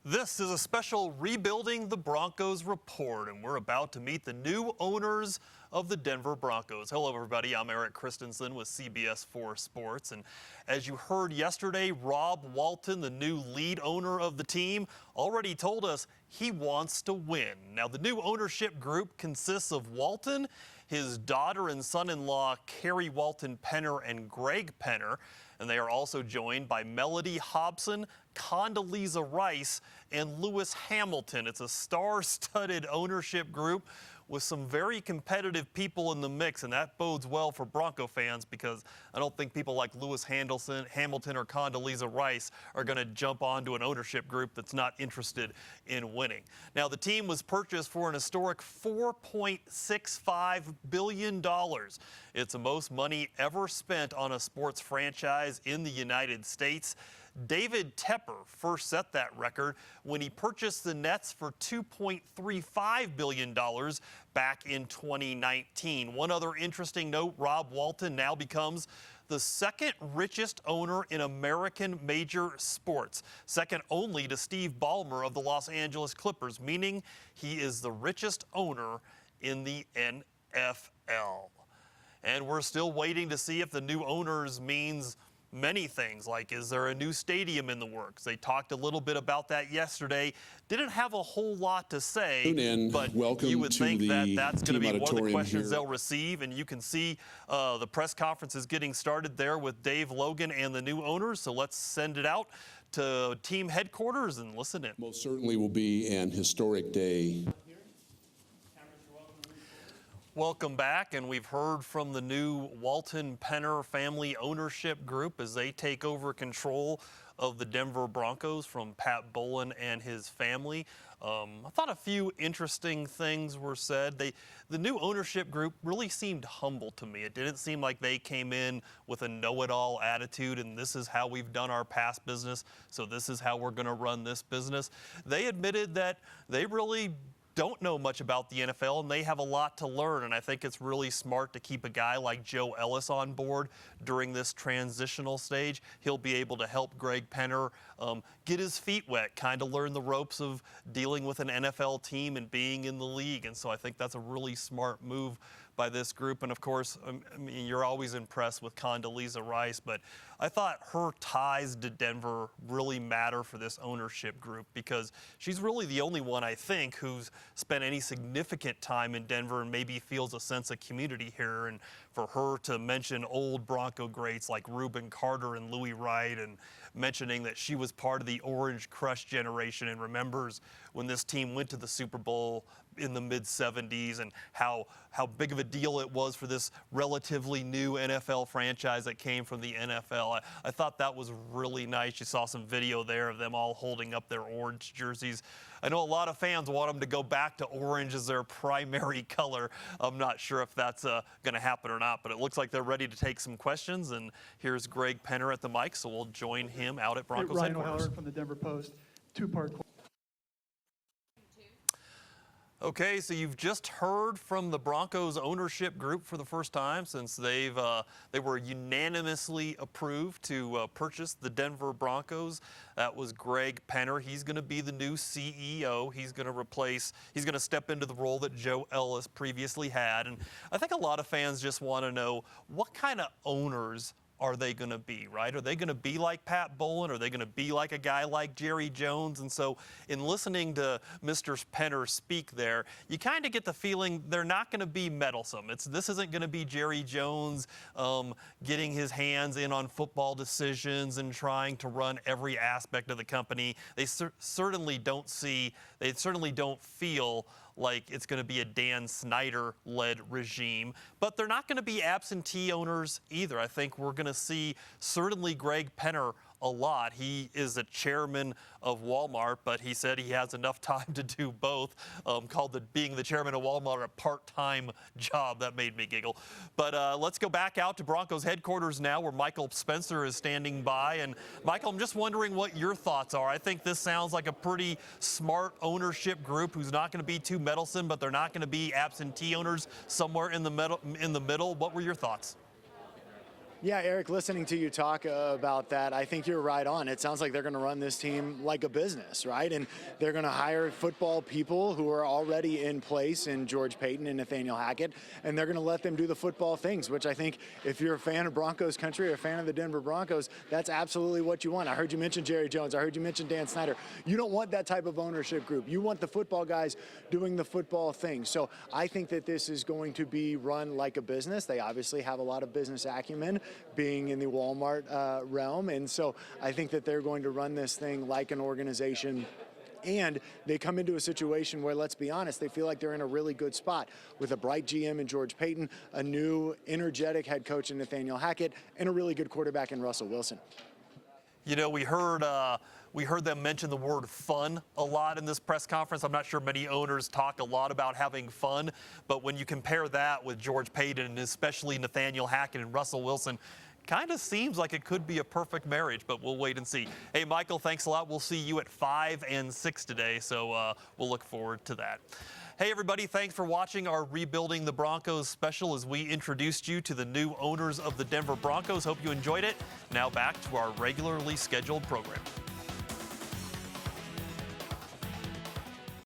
This is a special Rebuilding the Broncos report, and we're about to meet the new owners of the Denver Broncos. Hello, everybody. I'm Eric Christensen with CBS 4 Sports. And as you heard yesterday, Rob Walton, the new lead owner of the team, already told us he wants to win. Now, the new ownership group consists of Walton, his daughter and son-in-law, Carrie Walton Penner and Greg Penner. And they are also joined by Melody Hobson, Condoleezza Rice, and Lewis Hamilton. It's a star-studded ownership group with some very competitive people in the mix, and that bodes well for Bronco fans because I don't think people like Lewis Hamilton or Condoleezza Rice are going to jump onto an ownership group that's not interested in winning. Now, the team was purchased for an historic $4.65 billion. It's the most money ever spent on a sports franchise in the United States. David Tepper first set that record when he purchased the Nets for $2.35 billion back in 2019. One other interesting note, Rob Walton now becomes the second richest owner in American major sports, second only to Steve Ballmer of the Los Angeles Clippers, meaning he is the richest owner in the NFL. And we're still waiting to see if the new owners means many things, like is there a new stadium in the works? They talked a little bit about that yesterday. Didn't have a whole lot to say, but you would think that that's going to be one of the questions they'll receive. And you can see the press conference is getting started there with Dave Logan and the new owners. So let's send it out to team headquarters and listen in. Most certainly will be an historic day. Welcome back, and we've heard from the new Walton Penner family ownership group as they take over control of the Denver Broncos from Pat Bowlen and his family. I thought a few interesting things were said. The new ownership group really seemed humble to me. It didn't seem like they came in with a know-it-all attitude and this is how we've done our past business, so this is how we're going to run this business. They admitted that they really don't know much about the NFL and they have a lot to learn, and I think it's really smart to keep a guy like Joe Ellis on board during this transitional stage. He'll be able to help Greg Penner get his feet wet, kind of learn the ropes of dealing with an NFL team and being in the league, and so I think that's a really smart move by this group. And of course, I mean, you're always impressed with Condoleezza Rice, but I thought her ties to Denver really matter for this ownership group because she's really the only one, I think, who's spent any significant time in Denver and maybe feels a sense of community here. And for her to mention old Bronco greats like Reuben Carter and Louis Wright, and mentioning that she was part of the Orange Crush generation and remembers when this team went to the Super Bowl in the mid-'70s and how big of a deal it was for this relatively new NFL franchise that came from the NFL. I thought that was really nice. You saw some video there of them all holding up their orange jerseys. I know a lot of fans want them to go back to orange as their primary color. I'm not sure if that's going to happen or not, but it looks like they're ready to take some questions. And here's Greg Penner at the mic, so we'll join him out at Broncos Ryan headquarters. O'Halloran from the Denver Post. Two-part question. Okay, so you've just heard from the Broncos ownership group for the first time since they were unanimously approved to purchase the Denver Broncos. That was Greg Penner. He's going to be the new CEO. He's going to step into the role that Joe Ellis previously had. And I think a lot of fans just want to know, what kind of owners are they going to be, right? Are they going to be like Pat Bowlen? Are they going to be like a guy like Jerry Jones? And so in listening to Mr. Penner speak there, you kind of get the feeling they're not going to be meddlesome. This isn't going to be Jerry Jones getting his hands in on football decisions and trying to run every aspect of the company. They certainly don't feel like it's going to be a Dan Snyder-led regime. But they're not going to be absentee owners either. I think we're going to see certainly Greg Penner a lot. He is a chairman of Walmart, but he said he has enough time to do both. Called being the chairman of Walmart a part-time job. That made me giggle. But let's go back out to Broncos headquarters now, where Michael Spencer is standing by. And Michael, I'm just wondering what your thoughts are. I think this sounds like a pretty smart ownership group who's not going to be too meddlesome, but they're not going to be absentee owners somewhere in the middle. What were your thoughts? Yeah, Eric, listening to you talk about that, I think you're right on. It sounds like they're going to run this team like a business, right? And they're going to hire football people who are already in place in George Paton and Nathaniel Hackett, and they're going to let them do the football things, which I think if you're a fan of Broncos country or a fan of the Denver Broncos, that's absolutely what you want. I heard you mention Jerry Jones. I heard you mention Dan Snyder. You don't want that type of ownership group. You want the football guys doing the football things. So I think that this is going to be run like a business. They obviously have a lot of business acumen, being in the Walmart realm. And so I think that they're going to run this thing like an organization. And they come into a situation where, let's be honest, they feel like they're in a really good spot with a bright GM in George Paton, a new energetic head coach in Nathaniel Hackett, and a really good quarterback in Russell Wilson. You know, we heard them mention the word fun a lot in this press conference. I'm not sure many owners talk a lot about having fun, but when you compare that with George Paton and especially Nathaniel Hackett and Russell Wilson, kind of seems like it could be a perfect marriage, but we'll wait and see. Hey, Michael, thanks a lot. We'll see you at 5 and 6 today, so we'll look forward to that. Hey, everybody, thanks for watching our Rebuilding the Broncos special as we introduced you to the new owners of the Denver Broncos. Hope you enjoyed it. Now back to our regularly scheduled program.